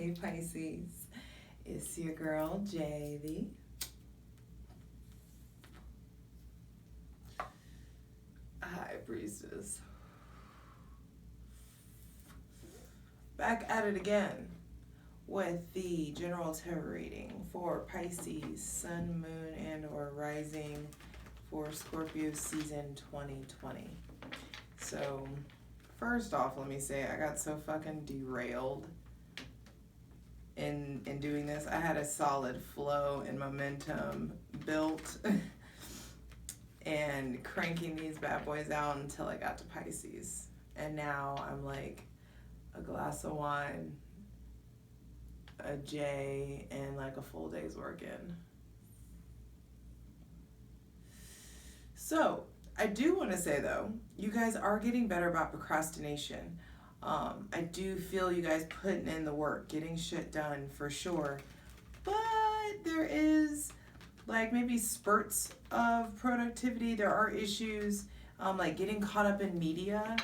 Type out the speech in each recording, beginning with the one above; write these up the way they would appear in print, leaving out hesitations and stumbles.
Hey Pisces, it's your girl Javy. Hi Priestess. Back at it again with the general tarot reading for Pisces, Sun, Moon, and or Rising for Scorpio season 2020. So, first off, let me say I got so fucking derailed in doing this. I had a solid flow and momentum built and cranking these bad boys out until I got to Pisces. And now I'm like a glass of wine, a J, and like a full day's work in. So, I do want to say though, you guys are getting better about procrastination. I do feel you guys putting in the work, getting shit done for sure. But there is like maybe spurts of productivity. There are issues like getting caught up in media.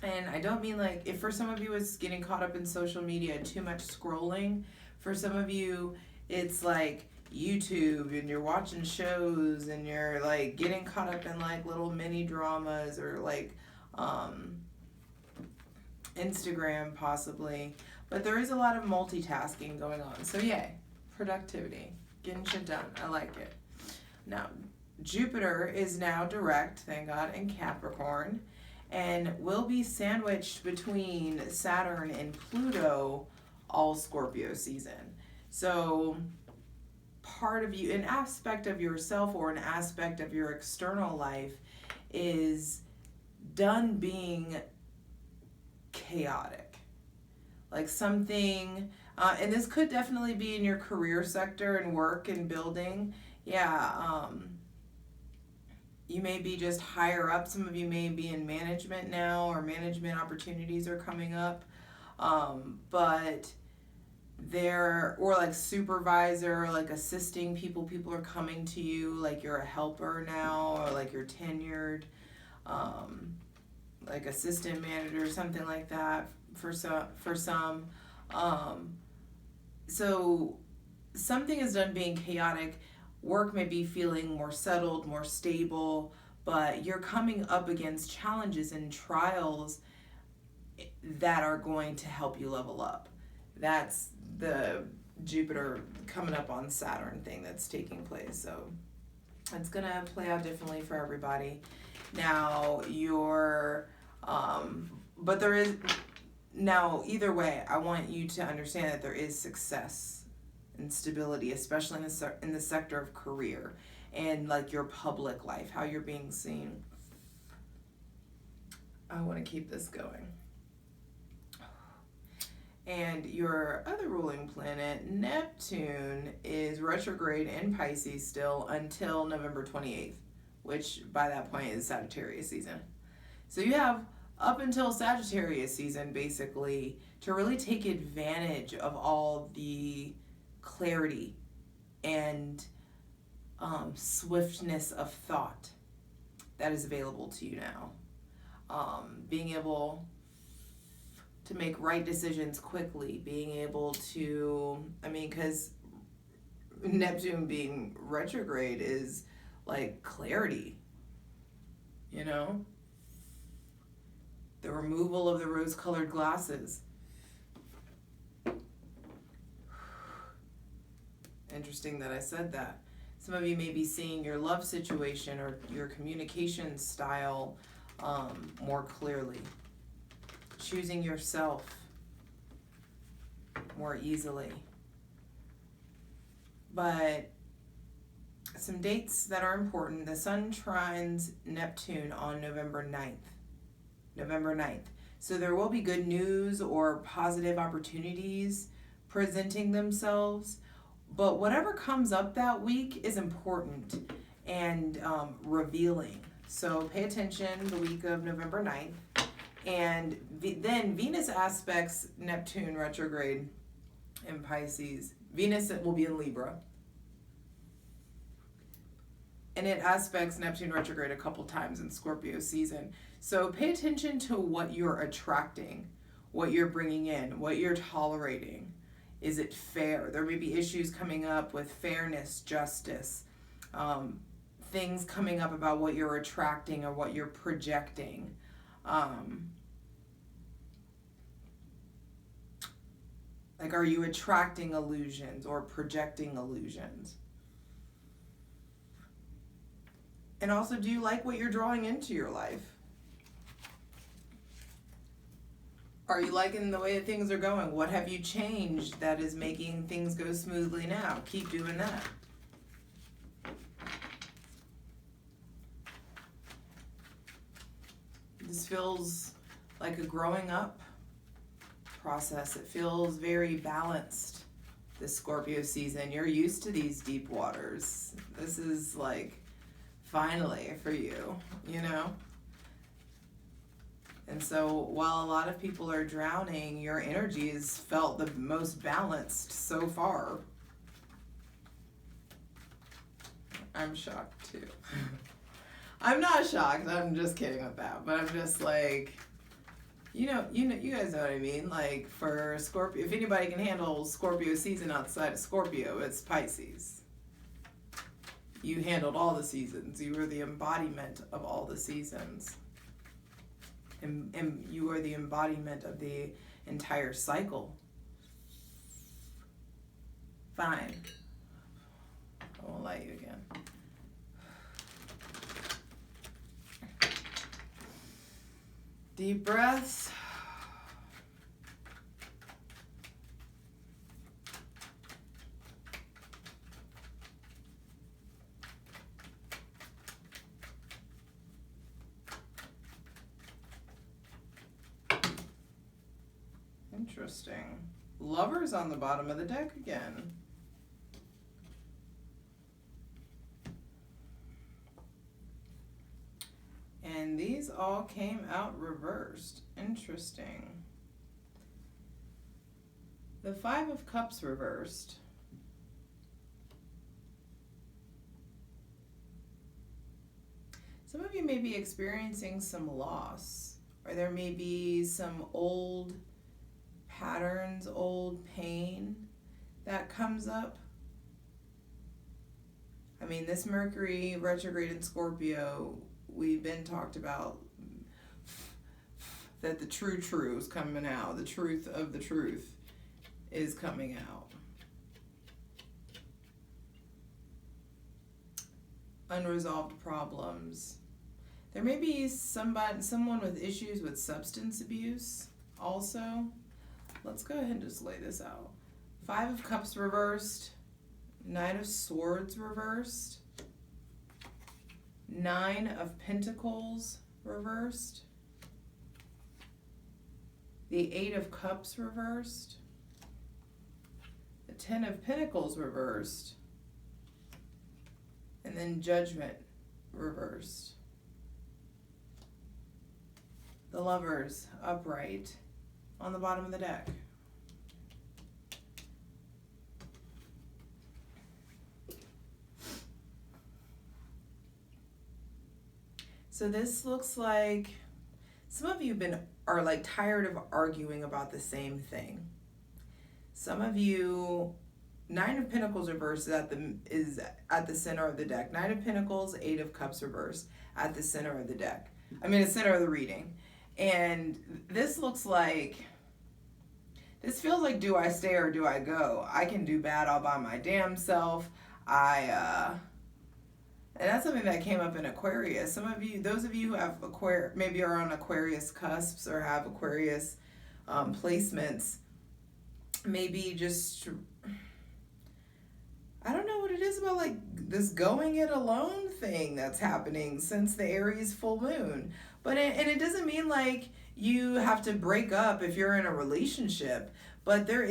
And I don't mean like, if for some of you it's getting caught up in social media, too much scrolling. For some of you, it's like YouTube and you're watching shows and you're like getting caught up in like little mini dramas or like Instagram possibly. But there is a lot of multitasking going on. So yay, productivity, getting shit done. I like it. Now, Jupiter is now direct, thank God, in Capricorn, and will be sandwiched between Saturn and Pluto all Scorpio season. So part of you, an aspect of yourself or an aspect of your external life is done being chaotic. Like something, and this could definitely be in your career sector and work and building. Yeah, you may be just higher up. Some of you may be in management now, or management opportunities are coming up. But there, or like supervisor, like assisting people. People are coming to you like you're a helper now, or like you're tenured, like assistant manager, something like that for some. So something is done being chaotic. Work may be feeling more settled, more stable, but you're coming up against challenges and trials that are going to help you level up. That's the Jupiter coming up on Saturn thing that's taking place. So it's going to play out differently for everybody. Now, but there is, now either way, I want you to understand that there is success and stability, especially in the sector of career and like your public life, how you're being seen. I want to keep this going. And your other ruling planet, Neptune, is retrograde in Pisces still until November 28th, which by that point is Sagittarius season. So you have up until Sagittarius season basically to really take advantage of all the clarity and swiftness of thought that is available to you now. Being able to make right decisions quickly, being able to, because Neptune being retrograde is like clarity, you know? The removal of the rose-colored glasses. Interesting that I said that. Some of you may be seeing your love situation or your communication style more clearly. Choosing yourself more easily. But some dates that are important. The Sun trines Neptune on November 9th. So there will be good news or positive opportunities presenting themselves. But whatever comes up that week is important and revealing. So pay attention the week of November 9th. And then Venus aspects Neptune retrograde in Pisces. Venus will be in Libra. And it aspects Neptune retrograde a couple times in Scorpio season. So pay attention to what you're attracting, what you're bringing in, what you're tolerating. Is it fair? There may be issues coming up with fairness, justice, things coming up about what you're attracting or what you're projecting. Like, are you attracting illusions or projecting illusions? And also, do you like what you're drawing into your life? Are you liking the way that things are going? What have you changed that is making things go smoothly now? Keep doing that. This feels like a growing up process. It feels very balanced, this Scorpio season. You're used to these deep waters. This is like finally for you, you know? And so while a lot of people are drowning, your energy has felt the most balanced so far. I'm shocked too. I'm not shocked. I'm just kidding with that. But I'm just like, you guys know what I mean. Like, for Scorpio, if anybody can handle Scorpio season outside of Scorpio, it's Pisces. You handled all the seasons. You were the embodiment of all the seasons. And you are the embodiment of the entire cycle. Fine. I won't light you again. Deep breaths. Interesting. Lovers on the bottom of the deck again. And these all came out reversed. Interesting. The Five of Cups reversed. Some of you may be experiencing some loss, or there may be some old patterns, old pain that comes up. I mean, this Mercury retrograde in Scorpio, we've been talked about that the true is coming out. The truth of the truth is coming out. Unresolved problems. There may be someone with issues with substance abuse also. Let's go ahead and just lay this out. Five of Cups reversed. Nine of Swords reversed. Nine of Pentacles reversed. The Eight of Cups reversed. The Ten of Pentacles reversed. And then Judgment reversed. The Lovers upright on the bottom of the deck. So this looks like some of you are like tired of arguing about the same thing. Some of you, Nine of Pentacles reversed is at the center of the deck. Nine of Pentacles, Eight of Cups reversed at the center of the deck. I mean, the center of the reading. And this looks like, this feels like, do I stay or do I go? I can do bad all by my damn self. And that's something that came up in Aquarius. Some of you, those of you who have maybe are on Aquarius cusps or have Aquarius placements, maybe just, I don't know what it is about like this going it alone thing that's happening since the Aries full moon. But and it doesn't mean like you have to break up if you're in a relationship. But there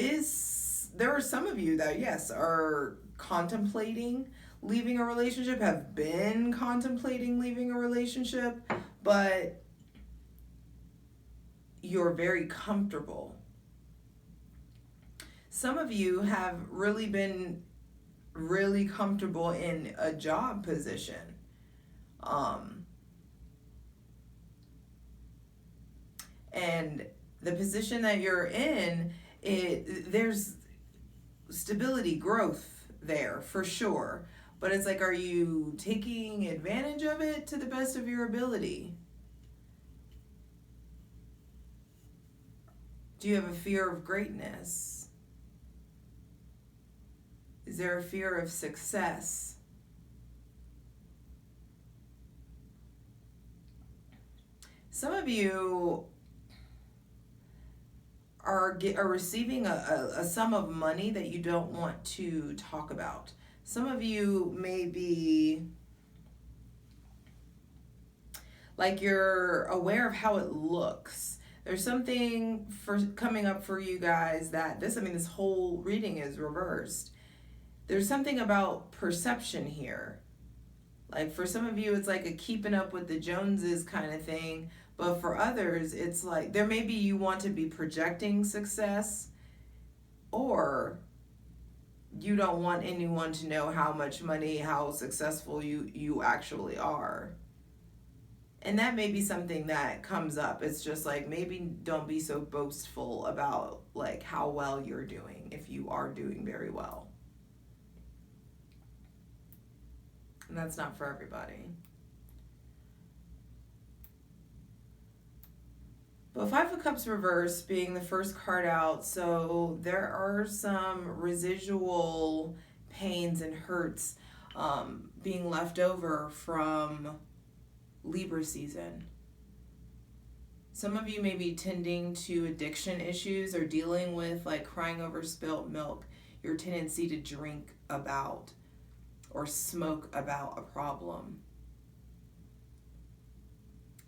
are some of you that, yes, are contemplating leaving a relationship, have been contemplating leaving a relationship, but you're very comfortable. Some of you have really been really comfortable in a job position. And the position that you're in, there's stability, growth there for sure. But it's like, are you taking advantage of it to the best of your ability? Do you have a fear of greatness? Is there a fear of success? Some of you are receiving a sum of money that you don't want to talk about. Some of you may be like you're aware of how it looks. There's something coming up for you guys that this whole reading is reversed. There's something about perception here. Like for some of you, it's like a keeping up with the Joneses kind of thing. But for others, it's like there may be you want to be projecting success, or you don't want anyone to know how much money, how successful you actually are. And that may be something that comes up. It's just like, maybe don't be so boastful about like how well you're doing if you are doing very well. And that's not for everybody. But Five of Cups reversed being the first card out, so there are some residual pains and hurts being left over from Libra season. Some of you may be tending to addiction issues or dealing with like crying over spilt milk, your tendency to drink about or smoke about a problem.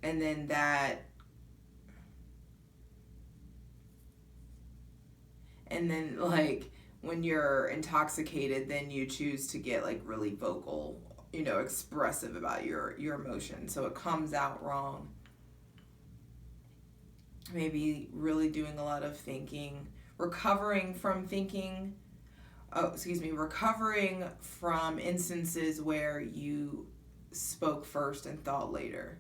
And then like when you're intoxicated, then you choose to get like really vocal, expressive about your emotions. So it comes out wrong. Maybe really doing a lot of thinking, recovering from instances where you spoke first and thought later,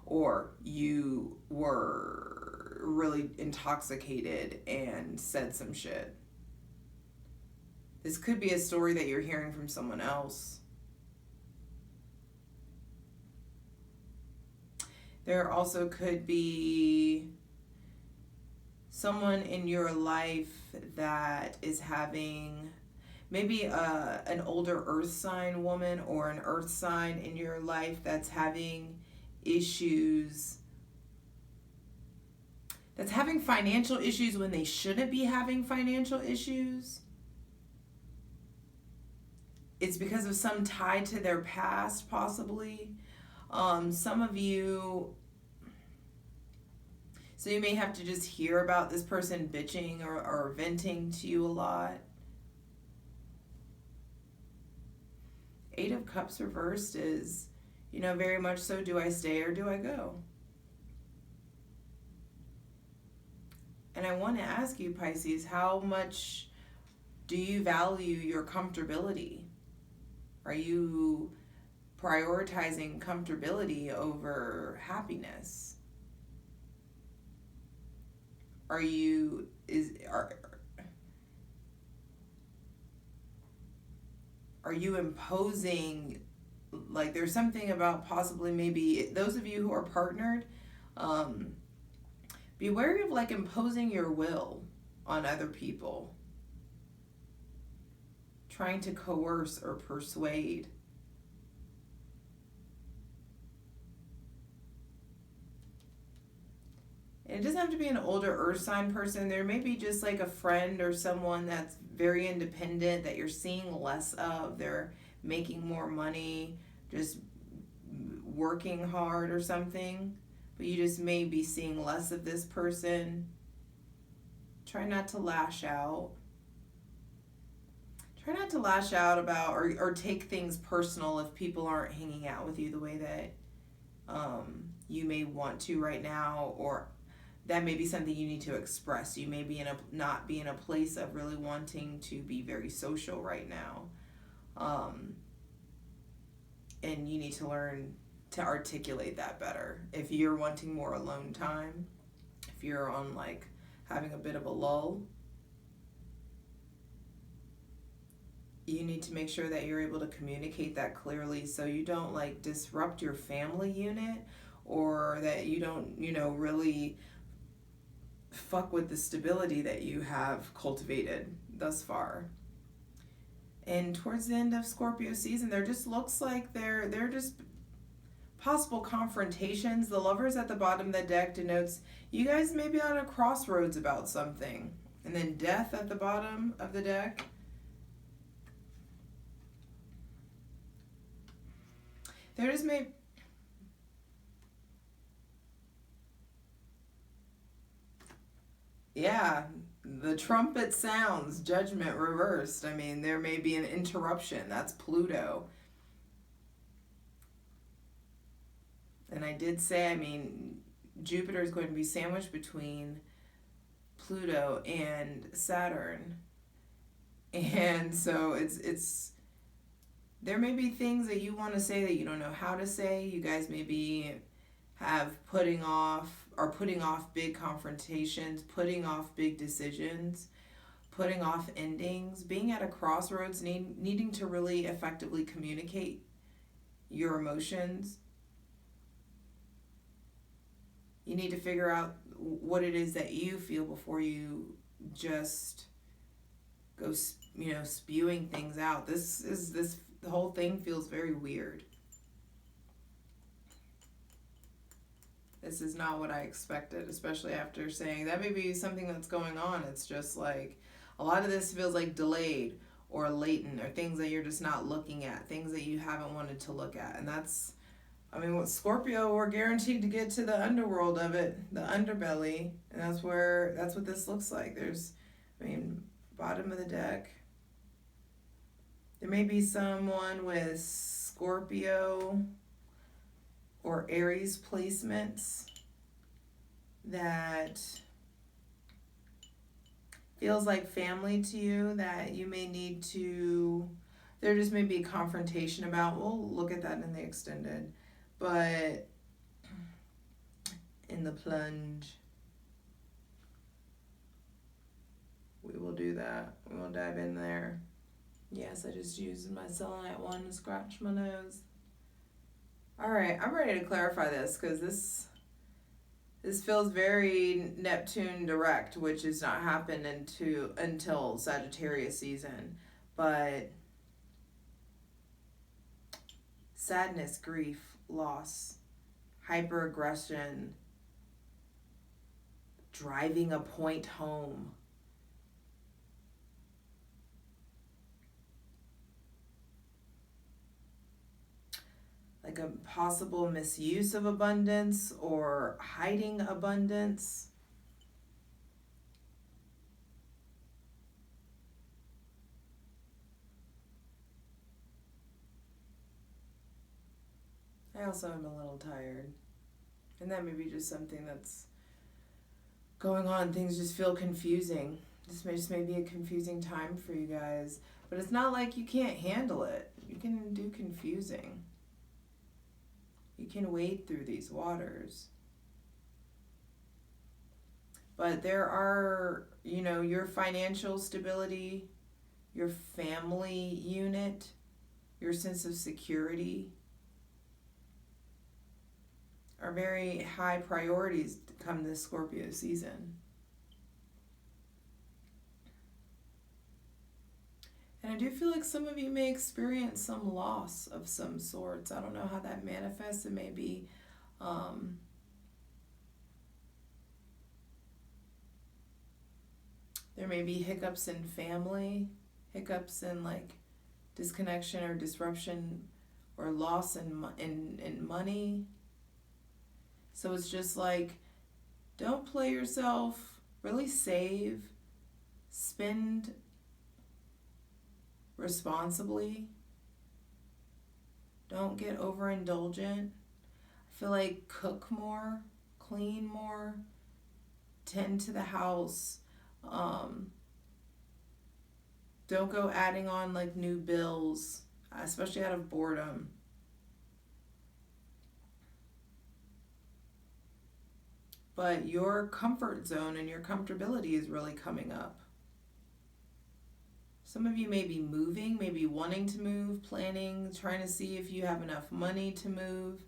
or you were really intoxicated and said some shit. This could be a story that you're hearing from someone else. There also could be someone in your life that is having maybe an older earth sign woman or an earth sign in your life that's having issues, that's having financial issues when they shouldn't be having financial issues. It's because of some tie to their past, possibly. Some of you, so you may have to just hear about this person bitching or venting to you a lot. Eight of Cups reversed is, very much so, do I stay or do I go? And I want to ask you, Pisces, how much do you value your comfortability? Are you prioritizing comfortability over happiness? Are you imposing, like there's something about possibly maybe those of you who are partnered, be wary of like imposing your will on other people, trying to coerce or persuade. And it doesn't have to be an older earth sign person. There may be just like a friend or someone that's very independent that you're seeing less of. They're making more money, just working hard or something. But you just may be seeing less of this person. Try not to lash out. Try not to lash out about or take things personal if people aren't hanging out with you the way that you may want to right now, or that may be something you need to express. You may be not be in a place of really wanting to be very social right now. And you need to learn to articulate that better. If you're wanting more alone time, if you're on like having a bit of a lull, you need to make sure that you're able to communicate that clearly so you don't like disrupt your family unit, or that you don't, really fuck with the stability that you have cultivated thus far. And towards the end of Scorpio season, there just looks like they're just possible confrontations. The Lovers at the bottom of the deck denotes you guys may be on a crossroads about something. And then Death at the bottom of the deck. There just may... Yeah, the trumpet sounds, judgment reversed. I mean, there may be an interruption. That's Pluto. And I did say, I mean, Jupiter is going to be sandwiched between Pluto and Saturn. And so it's there may be things that you want to say that you don't know how to say. You guys maybe putting off big confrontations, putting off big decisions, putting off endings, being at a crossroads, needing to really effectively communicate your emotions. You need to figure out what it is that you feel before you just go, spewing things out. The whole thing feels very weird. This is not what I expected, especially after saying that may be something that's going on. It's just like a lot of this feels like delayed or latent, or things that you're just not looking at, things that you haven't wanted to look at. And that's, with Scorpio, we're guaranteed to get to the underworld of it, the underbelly, and that's what this looks like. Bottom of the deck. There may be someone with Scorpio or Aries placements that feels like family to you, that you may need to, there just may be a confrontation about. We'll look at that in the extended. But in the plunge, we will do that. We will dive in there. Yes, I just used my selenite one to scratch my nose. All right, I'm ready to clarify this because this feels very Neptune direct, which has not happened until Sagittarius season. But sadness, grief, loss, hyperaggression, driving a point home. Like a possible misuse of abundance or hiding abundance. I also am a little tired. And that may be just something that's going on. Things just feel confusing. This may be a confusing time for you guys. But it's not like you can't handle it. You can do confusing. You can wade through these waters. But there are, your financial stability, your family unit, your sense of security are very high priorities to come this Scorpio season. And I do feel like some of you may experience some loss of some sorts. I don't know how that manifests. It may be there may be hiccups in family, hiccups in like disconnection or disruption or loss in money. So it's just like, don't play yourself, really save, spend responsibly. Don't get overindulgent. I feel like cook more, clean more, tend to the house. Don't go adding on like new bills, especially out of boredom. But your comfort zone and your comfortability is really coming up. Some of you may be moving, maybe wanting to move, planning, trying to see if you have enough money to move,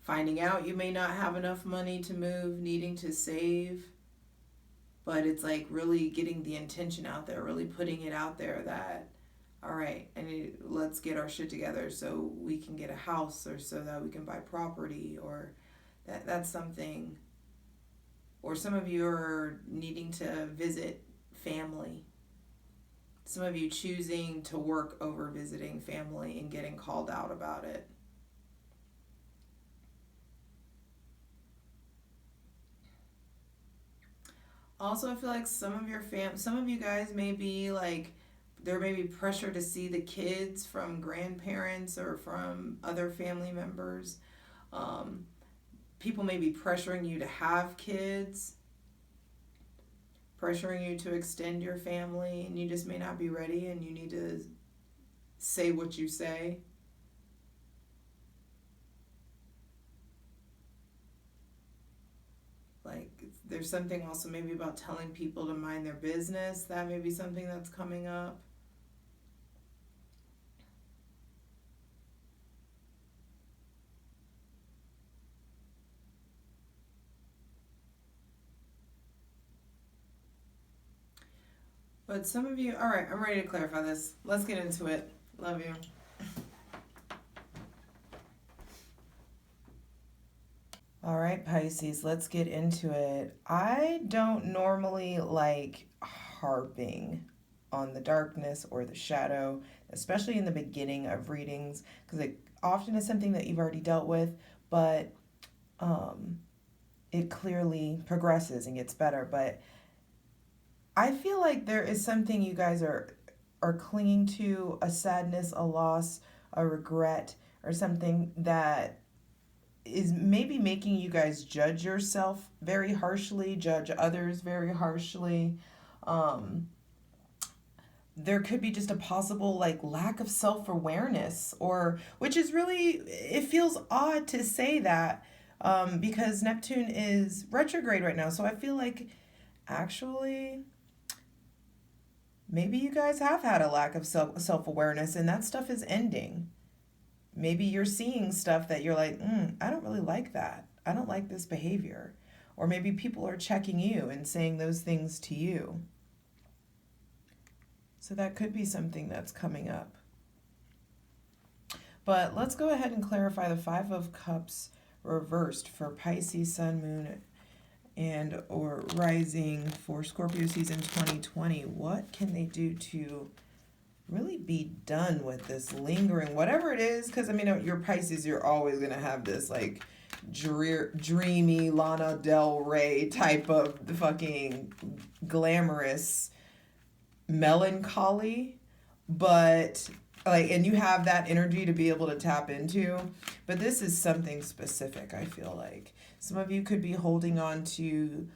finding out you may not have enough money to move, needing to save. But it's like really getting the intention out there, really putting it out there that, all right, let's get our shit together so we can get a house, or so that we can buy property, or that's something. Or some of you are needing to visit family. Some of you choosing to work over visiting family and getting called out about it. Also, I feel like some of you guys may be like, there may be pressure to see the kids from grandparents or from other family members. People may be pressuring you to have kids, pressuring you to extend your family, and you just may not be ready, and you need to say what you say. Like, there's something also maybe about telling people to mind their business. That may be something that's coming up. But some of you, all right, I'm ready to clarify this. Let's get into it. Love you. All right, Pisces, let's get into it. I don't normally like harping on the darkness or the shadow, especially in the beginning of readings, because it often is something that you've already dealt with, but it clearly progresses and gets better. But I feel like there is something you guys are clinging to, a sadness, a loss, a regret, or something that is maybe making you guys judge yourself very harshly, judge others very harshly. There could be just a possible like lack of self-awareness, or which is really, it feels odd to say that because Neptune is retrograde right now. So I feel like actually maybe you guys have had a lack of self-awareness, and that stuff is ending. Maybe you're seeing stuff that you're like, I don't really like that. I don't like this behavior. Or maybe people are checking you and saying those things to you. So that could be something that's coming up. But let's go ahead and clarify the Five of Cups reversed for Pisces, Sun, Moon, and or Rising for Scorpio season 2020. What can they do to really be done with this lingering, whatever it is? Because I mean, your Pisces, you're always going to have this like dreamy Lana Del Rey type of fucking glamorous melancholy, but like, and you have that energy to be able to tap into. But this is something specific. I feel like some of you could be holding on to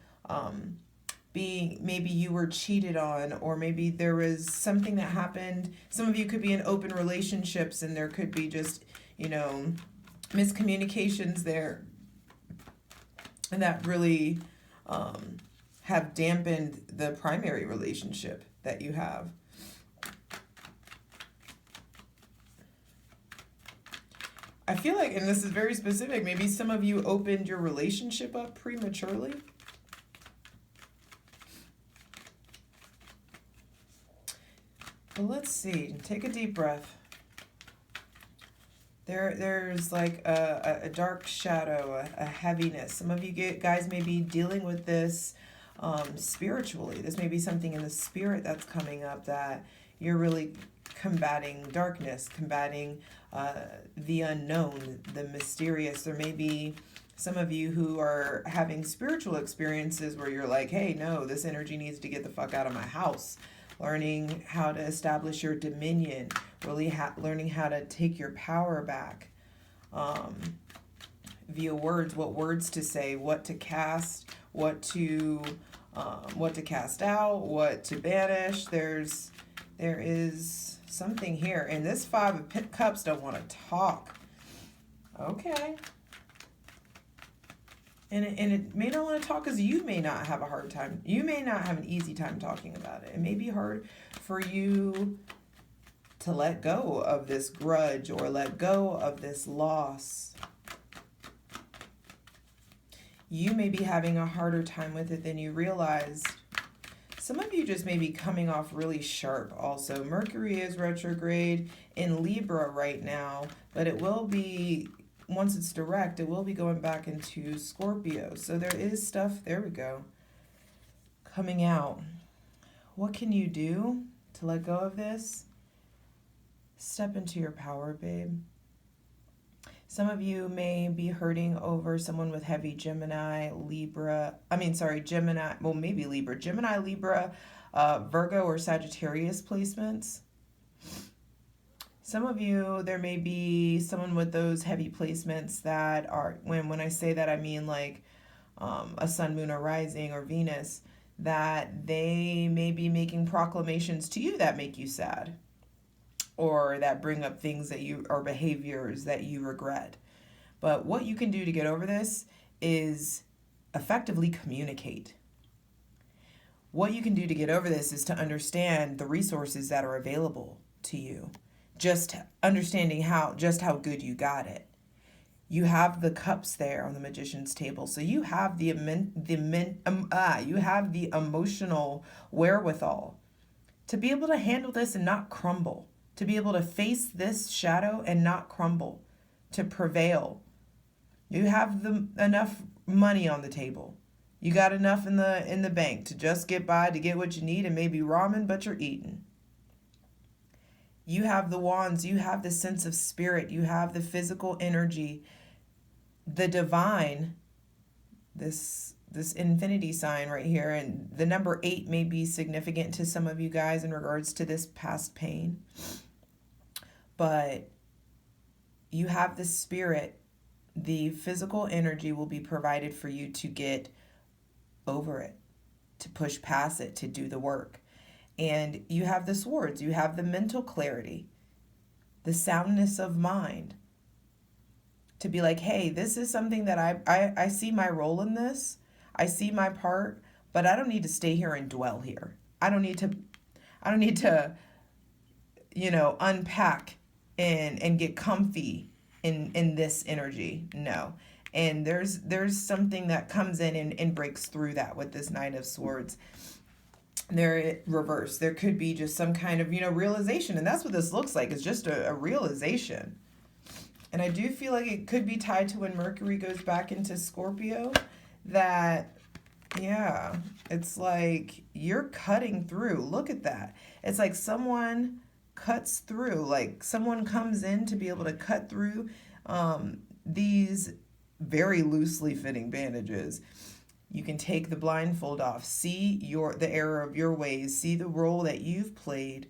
maybe you were cheated on, or maybe there was something that happened. Some of you could be in open relationships, and there could be just, miscommunications there, and that really have dampened the primary relationship that you have. I feel like, and this is very specific, maybe some of you opened your relationship up prematurely. Well, let's see. Take a deep breath. There's like a dark shadow, a heaviness. Some of you guys may be dealing with this spiritually. This may be something in the spirit that's coming up, that you're really combating darkness, combating the unknown, the mysterious. There may be some of you who are having spiritual experiences where you're like, hey, no, this energy needs to get the fuck out of my house. Learning how to establish your dominion, really learning how to take your power back via words, what words to say, what to cast, what to cast out, what to banish. There is something here, and this Five of Cups don't want to talk. Okay. And it may not want to talk because you may not have a hard time. You may not have an easy time talking about it. It may be hard for you to let go of this grudge or let go of this loss. You may be having a harder time with it than you realized. Some of you just may be coming off really sharp also. Mercury is retrograde in Libra right now, but it will be, once it's direct, it will be going back into Scorpio. So there is stuff, there we go, coming out. What can you do to let go of this? Step into your power, babe. Some of you may be hurting over someone with heavy Gemini, Libra, Gemini, well, maybe Libra, Gemini, Libra, Virgo, or Sagittarius placements. Some of you, there may be someone with those heavy placements that are, when I say that, I mean like a sun, moon, or rising, or Venus, that they may be making proclamations to you that make you sad, or that bring up things that you, or behaviors that you regret. But what you can do to get over this is effectively communicate. What you can do to get over this is to understand the resources that are available to you. Just understanding how good you got it. You have the cups there on the magician's table, so you have the emotional wherewithal to be able to handle this and not crumble. To be able to face this shadow and not crumble, to prevail. You have enough money on the table. You got enough in the bank to just get by, to get what you need, and maybe ramen, but you're eating. You have the wands, you have the sense of spirit, you have the physical energy, the divine, this infinity sign right here, and the number 8 may be significant to some of you guys in regards to this past pain. But you have the spirit, the physical energy will be provided for you to get over it, to push past it, to do the work. And you have the swords, you have the mental clarity, the soundness of mind, to be like, hey, this is something that I see my role in this, I see my part, but I don't need to stay here and dwell here. I don't need to, unpack and get comfy in this energy. No. And there's something that comes in and breaks through that with this Knight of Swords. There, reverse. There could be just some kind of, realization. And that's what this looks like. It's just a realization. And I do feel like it could be tied to when Mercury goes back into Scorpio, that, yeah, it's like you're cutting through. Look at that. It's like someone cuts through, like someone comes in to be able to cut through these very loosely fitting bandages. You can take the blindfold off, see the error of your ways, see the role that you've played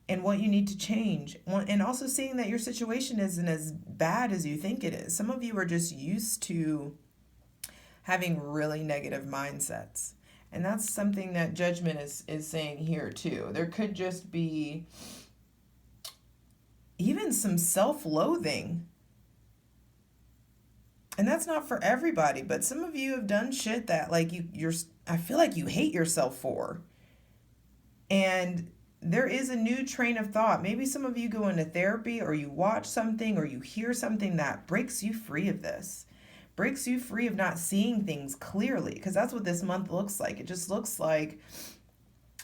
and what you need to change. And also seeing that your situation isn't as bad as you think it is. Some of you are just used to having really negative mindsets. And that's something that Judgment is saying here too. There could just be even some self-loathing. And that's not for everybody, but some of you have done shit that like I feel like you hate yourself for. And there is a new train of thought. Maybe some of you go into therapy, or you watch something, or you hear something that breaks you free of this. Breaks you free of not seeing things clearly, because that's what this month looks like. It just looks like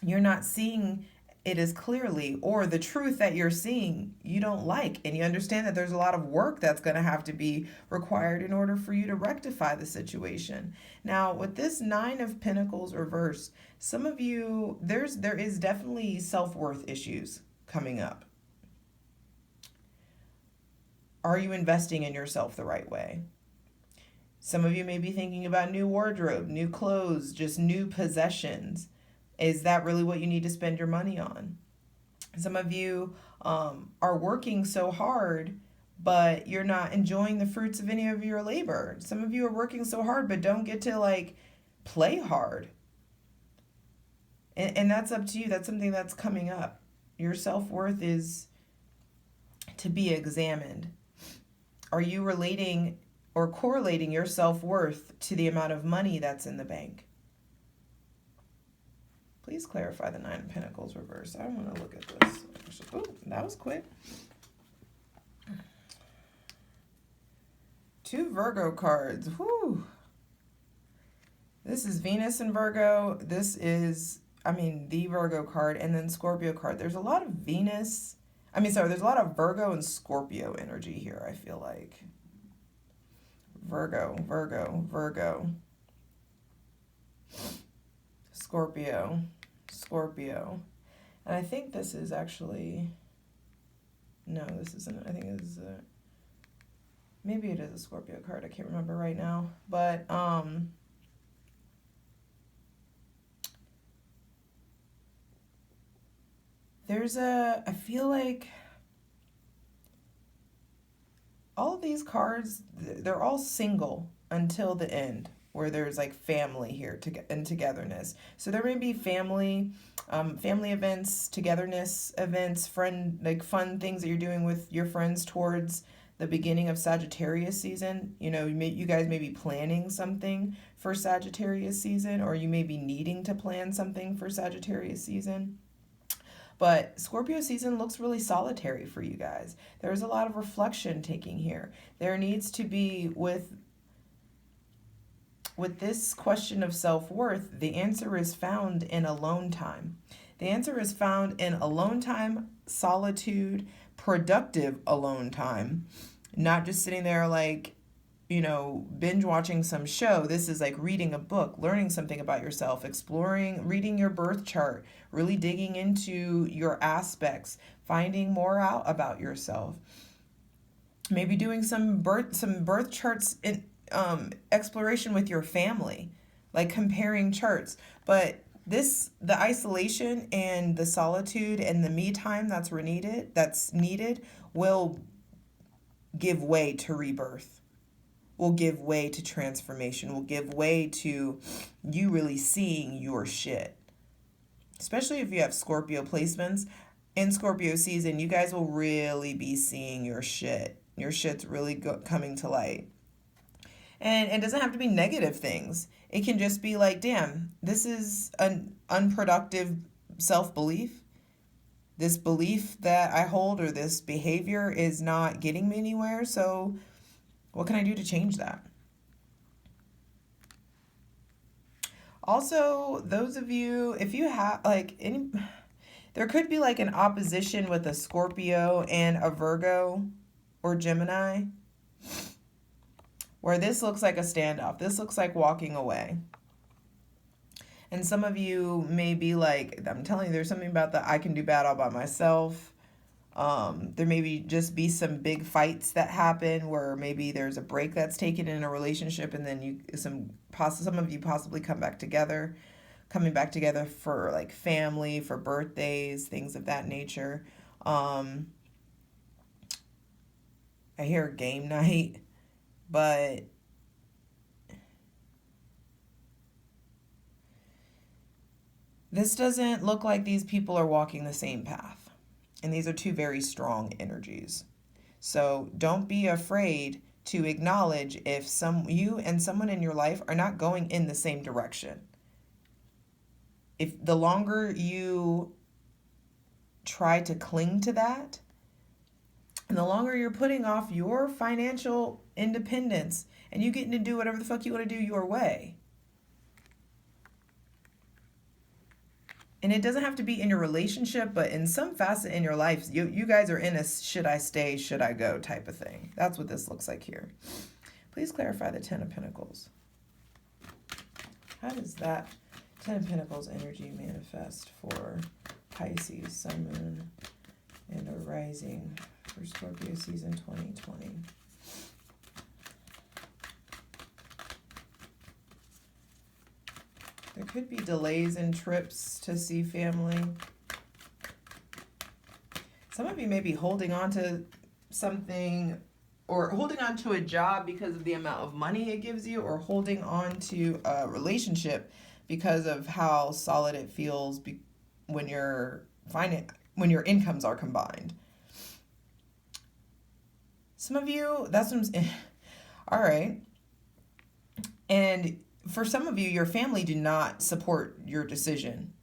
you're not seeing it as clearly, or the truth that you're seeing you don't like, and you understand that there's a lot of work that's going to have to be required in order for you to rectify the situation. Now, with this 9 of Pentacles reversed, some of you, there is definitely self-worth issues coming up. Are you investing in yourself the right way? Some of you may be thinking about new wardrobe, new clothes, just new possessions. Is that really what you need to spend your money on? Some of you are working so hard, but you're not enjoying the fruits of any of your labor. Some of you are working so hard, but don't get to like play hard. And that's up to you. That's something that's coming up. Your self-worth is to be examined. Are you relating or correlating your self-worth to the amount of money that's in the bank. Please clarify the Nine of Pentacles reverse. I want to look at this. Oh, that was quick. 2 Virgo cards. Whew. This is Venus in Virgo. This is, the Virgo card, and then Scorpio card. There's a lot of there's a lot of Virgo and Scorpio energy here, I feel like. Virgo, Virgo, Virgo. Scorpio, Scorpio. And I think this is actually, no, this isn't, I think it's maybe it is a Scorpio card, I can't remember right now. But, I feel like all of these cards, they're all single until the end, where there's like family here and togetherness. So there may be family events, togetherness events, fun things that you're doing with your friends towards the beginning of Sagittarius season. You guys may be planning something for Sagittarius season, or you may be needing to plan something for Sagittarius season. But Scorpio season looks really solitary for you guys. There's a lot of reflection taking here. There needs to be, with this question of self-worth, the answer is found in alone time. The answer is found in alone time, solitude, productive alone time. Not just sitting there binge watching some show. This is like reading a book, learning something about yourself, exploring, reading your birth chart, really digging into your aspects, finding more out about yourself. Maybe doing some birth charts in exploration with your family, like comparing charts. But the isolation and the solitude and the me time that's needed will give way to rebirth. Will give way to transformation, will give way to you really seeing your shit. Especially if you have Scorpio placements. In Scorpio season, you guys will really be seeing your shit. Your shit's really coming to light. And it doesn't have to be negative things. It can just be like, damn, this is an unproductive self-belief. This belief that I hold or this behavior is not getting me anywhere, so what can I do to change that? Also, those of you, if you have there could be like an opposition with a Scorpio and a Virgo or Gemini, where this looks like a standoff. This looks like walking away. And some of you may be like, I'm telling you, there's something about the I can do bad all by myself. There may just be some big fights that happen where maybe there's a break that's taken in a relationship, and then some of you possibly coming back together for like family, for birthdays, things of that nature. I hear game night, but this doesn't look like these people are walking the same path. And these are 2 very strong energies. So don't be afraid to acknowledge if you and someone in your life are not going in the same direction. If the longer you try to cling to that, and the longer you're putting off your financial independence and you getting to do whatever the fuck you want to do your way. And it doesn't have to be in your relationship, but in some facet in your life, you guys are in a should I stay, should I go type of thing. That's what this looks like here. Please clarify the 10 of Pentacles. How does that 10 of Pentacles energy manifest for Pisces, Sun, Moon, and a rising for Scorpio season 2020? There could be delays in trips to see family. Some of you may be holding on to something, or holding on to a job because of the amount of money it gives you, or holding on to a relationship because of how solid it feels when your incomes are combined. Some of you, All right. And for some of you, your family do not support your decision.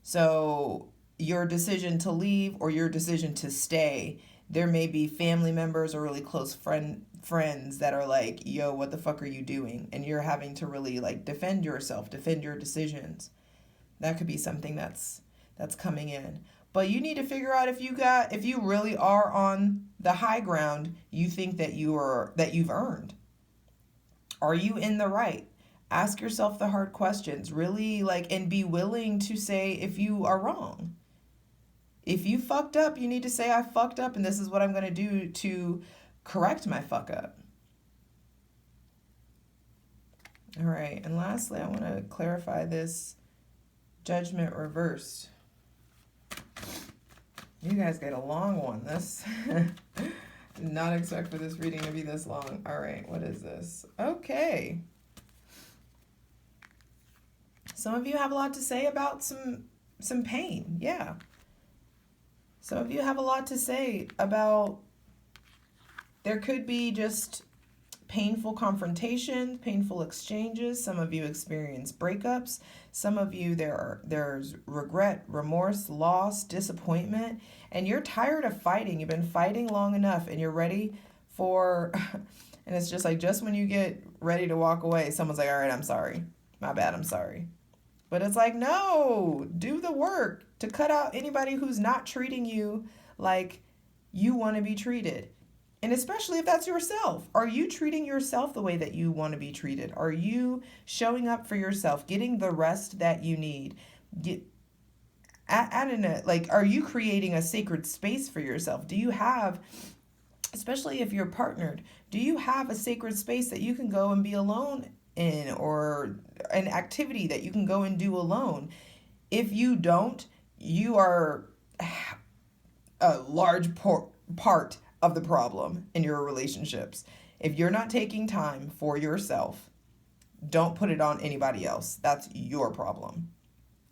So your decision to leave or your decision to stay, there may be family members or really close friends that are like, yo, what the fuck are you doing? And you're having to really like defend yourself, defend your decisions. That could be something that's coming in. But you need to figure out if you really are on the high ground you think that you've earned. Are you in the right? Ask yourself the hard questions. Really and be willing to say if you are wrong. If you fucked up, you need to say I fucked up and this is what I'm going to do to correct my fuck up. All right. And lastly, I want to clarify this Judgment reversed. You guys get a long one. This did not expect for this reading to be this long. All right, what is this? Okay. Some of you have a lot to say about some pain. Yeah. Some of you have a lot to say about there could be just painful confrontations, painful exchanges. Some of you experience breakups. Some of you there's regret, remorse, loss, disappointment, and you're tired of fighting. You've been fighting long enough and you're ready for and it's just like just when you get ready to walk away, someone's like, "All right, I'm sorry. My bad, I'm sorry." But it's like, "No, do the work to cut out anybody who's not treating you like you want to be treated." And especially if that's yourself. Are you treating yourself the way that you want to be treated? Are you showing up for yourself, getting the rest that you need? Are you creating a sacred space for yourself? Do you have, especially if you're partnered, do you have a sacred space that you can go and be alone in, or an activity that you can go and do alone? If you don't, you are a large part of the problem in your relationships. If you're not taking time for yourself, don't put it on anybody else. That's your problem.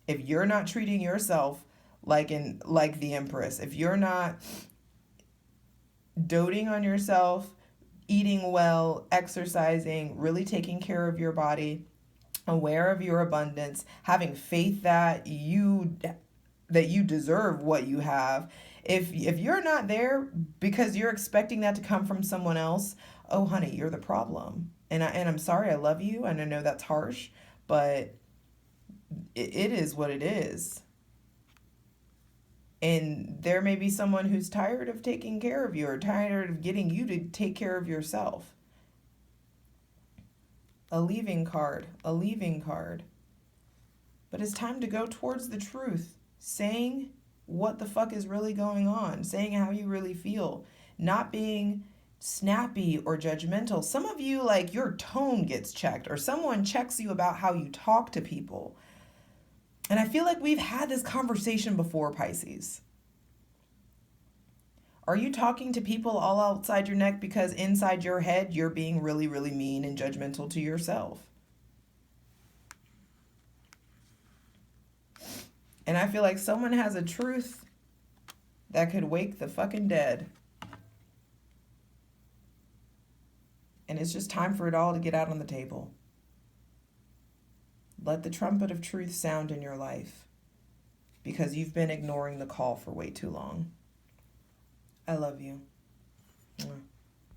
If you're not treating yourself like the Empress, if you're not doting on yourself, eating well, exercising, really taking care of your body, aware of your abundance, having faith that you deserve what you have. If you're not there because you're expecting that to come from someone else, oh honey, you're the problem. And I'm sorry, I love you, and I know that's harsh, but it is what it is. And there may be someone who's tired of taking care of you, or tired of getting you to take care of yourself. A leaving card. But it's time to go towards the truth, saying what the fuck is really going on, saying how you really feel, not being snappy or judgmental. Some of you, your tone gets checked, or someone checks you about how you talk to people. And I feel like we've had this conversation before, Pisces. Are you talking to people all outside your neck because inside your head you're being really, really mean and judgmental to yourself? And I feel like someone has a truth that could wake the fucking dead. And it's just time for it all to get out on the table. Let the trumpet of truth sound in your life, because you've been ignoring the call for way too long. I love you.